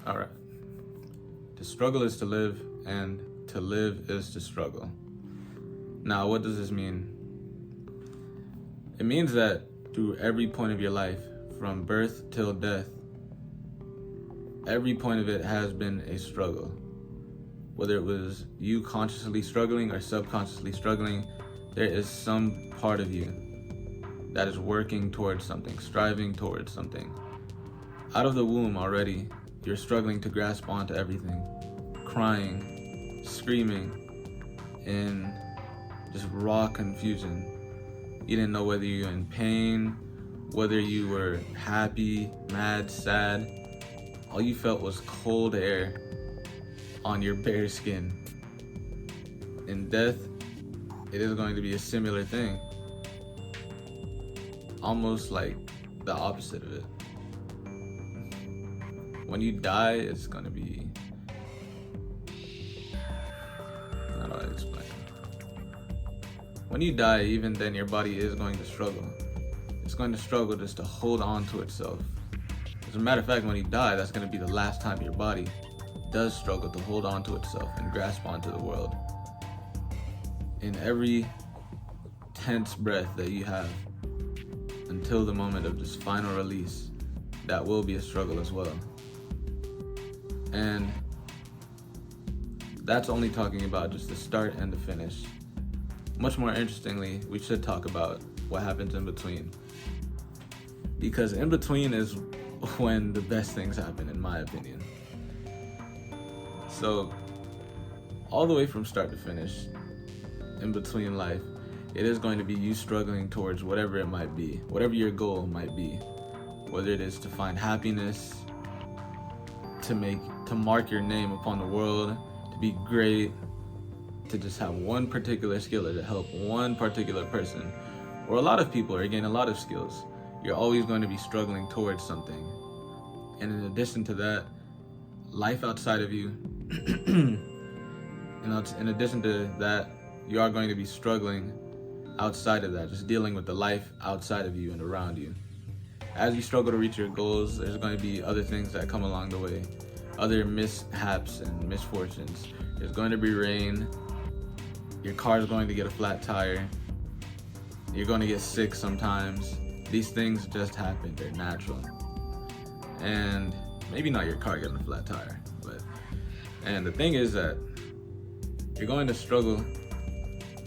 All right. To struggle is to live, and to live is to struggle. Now, what does this mean? It means that through every point of your life, from birth till death, every point of it has been a struggle. Whether it was you consciously struggling or subconsciously struggling, there is some part of you that is working towards something, striving towards something. Out of the womb already, you're struggling to grasp onto everything, crying, screaming, in just raw confusion. You didn't know whether you were in pain, whether you were happy, mad, sad. All you felt was cold air on your bare skin. In death, it is going to be a similar thing. Almost like the opposite of it. When you die, it's going to be... How do I explain? When you die, even then your body is going to struggle. It's going to struggle just to hold on to itself. As a matter of fact, when you die, that's going to be the last time your body does struggle to hold on to itself and grasp onto the world. In every tense breath that you have until the moment of this final release, that will be a struggle as well. And that's only talking about just the start and the finish. Much more interestingly, we should talk about what happens in between. Because in between is when the best things happen, in my opinion. So, all the way from start to finish, in between life, it is going to be you struggling towards whatever it might be, whatever your goal might be. Whether it is to find happiness, to mark your name upon the world, to be great, to just have one particular skill or to help one particular person, or a lot of people, or gain a lot of skills. You're always going to be struggling towards something. And in addition to that, life outside of you, in addition to that, you are going to be struggling outside of that, just dealing with the life outside of you and around you. As you struggle to reach your goals, there's going to be other things that come along the way, other mishaps and misfortunes. There's going to be rain, your car is going to get a flat tire, you're going to get sick sometimes. These things just happen, they're natural. And maybe not your car getting a flat tire, and the thing is that you're going to struggle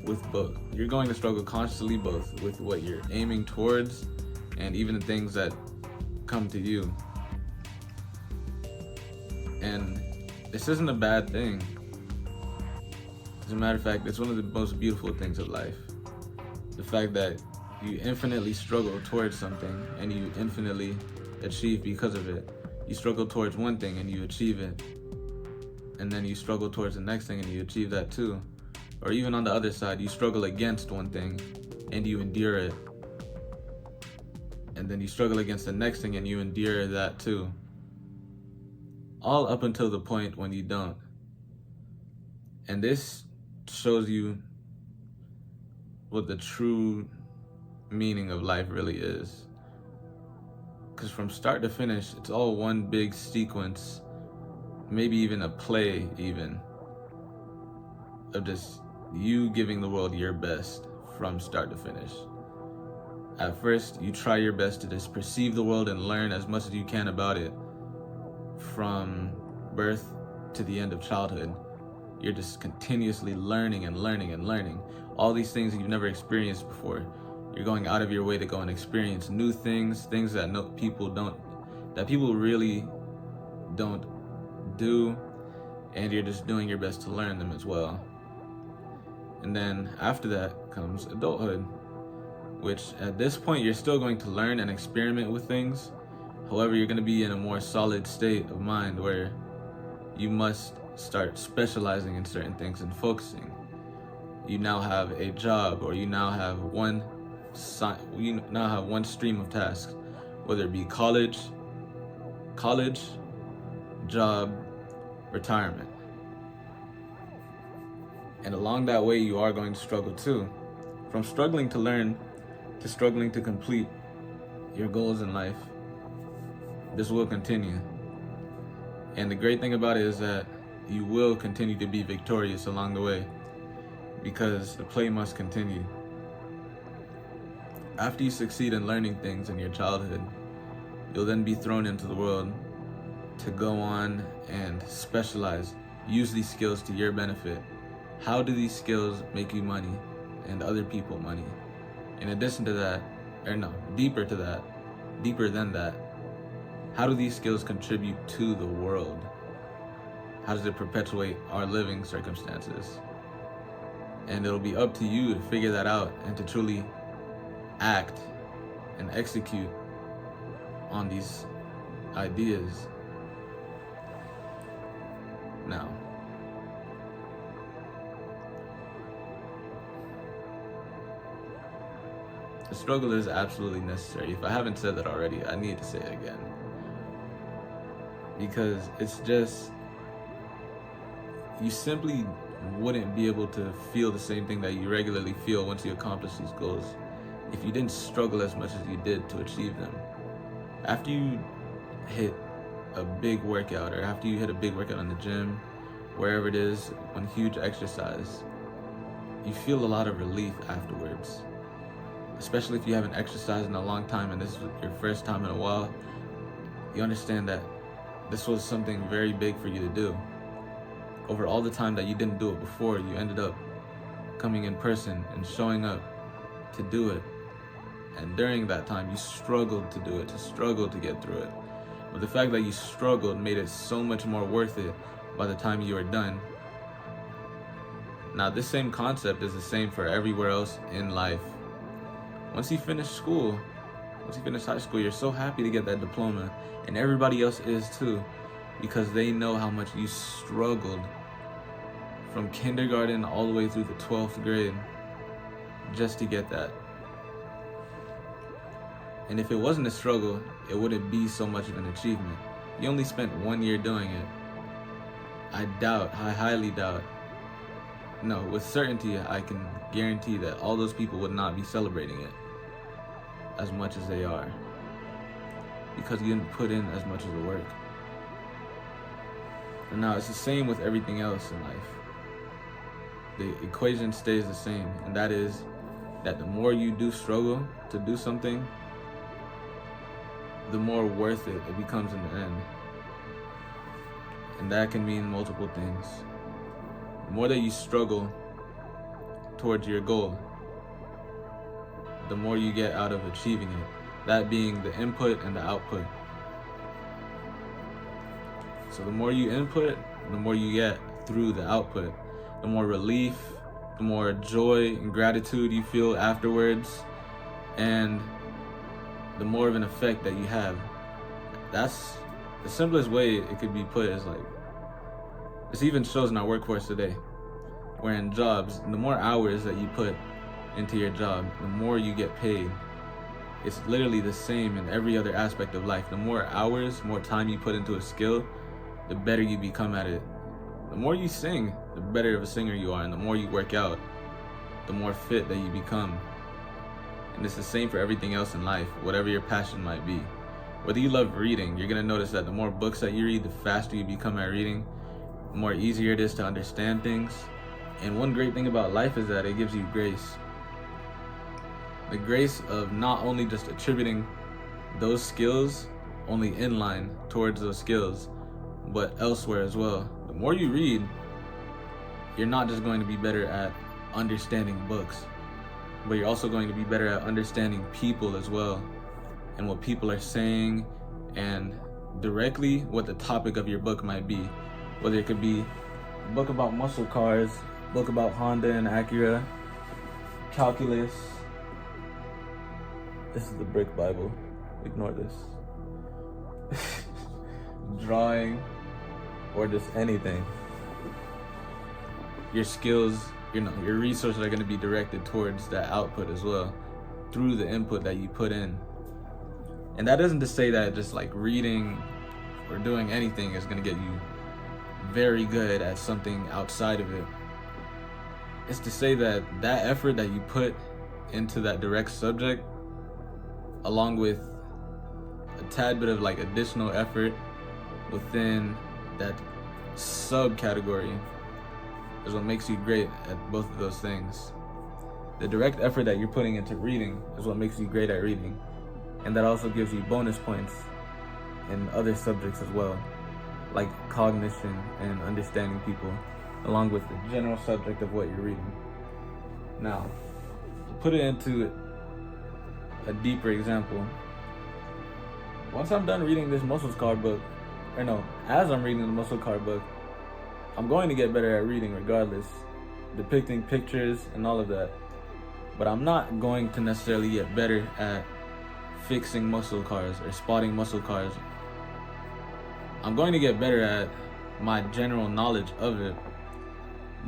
with both. You're going to struggle constantly both with what you're aiming towards and even the things that come to you. And this isn't a bad thing. As a matter of fact, it's one of the most beautiful things of life. The fact that you infinitely struggle towards something and you infinitely achieve because of it. You struggle towards one thing and you achieve it. And then you struggle towards the next thing and you achieve that too. Or even on the other side, you struggle against one thing and you endure it. And then you struggle against the next thing and you endure that too. All up until the point when you don't. And this shows you what the true meaning of life really is. Because from start to finish, it's all one big sequence, maybe even a play even, of just you giving the world your best from start to finish. At first, you try your best to just perceive the world and learn as much as you can about it. From birth to the end of childhood, you're just continuously learning and learning and learning. All these things that you've never experienced before. You're going out of your way to go and experience new things, things that people really don't do, and you're just doing your best to learn them as well. And then after that comes adulthood, which at this point you're still going to learn and experiment with things. However, you're going to be in a more solid state of mind where you must start specializing in certain things and focusing. You now have a job, or you now have one stream of tasks, whether it be college, job, retirement. And along that way, you are going to struggle too. From struggling to learn to struggling to complete your goals in life, this will continue. And the great thing about it is that you will continue to be victorious along the way, because the play must continue. After you succeed in learning things in your childhood, you'll then be thrown into the world to go on and specialize, use these skills to your benefit. How do these skills make you money and other people money? In addition to that, deeper than that, how do these skills contribute to the world? How does it perpetuate our living circumstances? And it'll be up to you to figure that out and to truly act and execute on these ideas. Now, the struggle is absolutely necessary. If I haven't said that already, I need to say it again. Because it's just, you simply wouldn't be able to feel the same thing that you regularly feel once you accomplish these goals if you didn't struggle as much as you did to achieve them. After you hit a big workout, or after you hit a big workout in the gym, wherever it is, on huge exercise, you feel a lot of relief afterwards. Especially if you haven't exercised in a long time and this is your first time in a while, you understand that this was something very big for you to do. Over all the time that you didn't do it before, you ended up coming in person and showing up to do it. And during that time, you struggled to do it, to get through it. But the fact that you struggled made it so much more worth it by the time you were done. Now, this same concept is the same for everywhere else in life. Once you finish school, once you finish high school, you're so happy to get that diploma, and everybody else is too, because they know how much you struggled from kindergarten all the way through the 12th grade just to get that. And if it wasn't a struggle, it wouldn't be so much of an achievement. You only spent 1 year doing it. I highly doubt, no, with certainty, I can guarantee that all those people would not be celebrating it as much as they are, because you didn't put in as much of the work. And now it's the same with everything else in life. The equation stays the same, and that is that the more you do struggle to do something, the more worth it becomes in the end. And that can mean multiple things. The more that you struggle towards your goal, the more you get out of achieving it. That being the input and the output. So the more you input, the more you get through the output. The more relief, the more joy and gratitude you feel afterwards, and the more of an effect that you have. That's the simplest way it could be put. Is like, this even shows in our workforce today, where in jobs, the more hours that you put into your job, the more you get paid. It's literally the same in every other aspect of life. The more hours, more time you put into a skill, the better you become at it. The more you sing, the better of a singer you are, and the more you work out, the more fit that you become. And it's the same for everything else in life, whatever your passion might be. Whether you love reading, you're gonna notice that the more books that you read, the faster you become at reading, the more easier it is to understand things. And one great thing about life is that it gives you grace. The grace of not only just attributing those skills only in line towards those skills, but elsewhere as well. The more you read, you're not just going to be better at understanding books, but you're also going to be better at understanding people as well, and what people are saying, and directly what the topic of your book might be. Whether it could be a book about muscle cars, book about Honda and Acura, calculus. This is the Brick Bible. Ignore this. Drawing, or just anything. Your skills, your resources are going to be directed towards that output as well, through the input that you put in. And that isn't to say that just like reading or doing anything is going to get you very good at something outside of it. It's to say that that effort that you put into that direct subject, along with a tad bit of like additional effort within that subcategory is what makes you great at both of those things. The direct effort that you're putting into reading is what makes you great at reading. And that also gives you bonus points in other subjects as well, like cognition and understanding people, along with the general subject of what you're reading. Now, to put it into a deeper example, once I'm done reading this muscle card book, as I'm reading the muscle card book, I'm going to get better at reading regardless, depicting pictures and all of that. But I'm not going to necessarily get better at fixing muscle cars or spotting muscle cars. I'm going to get better at my general knowledge of it,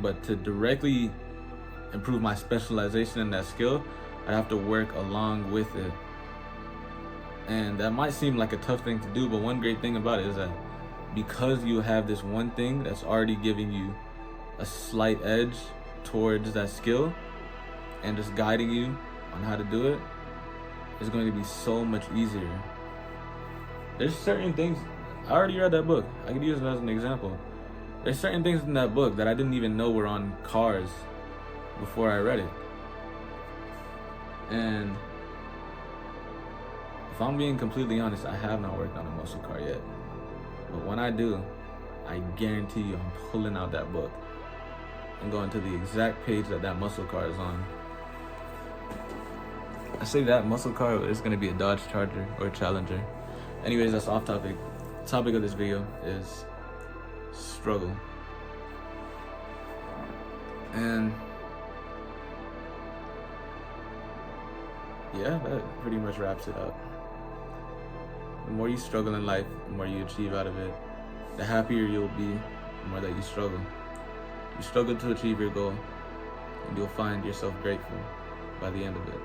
but to directly improve my specialization in that skill, I have to work along with it. And that might seem like a tough thing to do, but one great thing about it is that because you have this one thing that's already giving you a slight edge towards that skill and just guiding you on how to do it, it's going to be so much easier. There's certain things, I already read that book, I could use it as an example. There's certain things in that book that I didn't even know were on cars before I read it. And if I'm being completely honest, I have not worked on a muscle car yet. But when I do, I guarantee you I'm pulling out that book and going to the exact page that muscle car is on. I say that muscle car is going to be a Dodge Charger or a Challenger. Anyways, that's off topic. The topic of this video is struggle. And yeah, that pretty much wraps it up. The more you struggle in life, the more you achieve out of it. The happier you'll be, the more that you struggle. You struggle to achieve your goal, and you'll find yourself grateful by the end of it.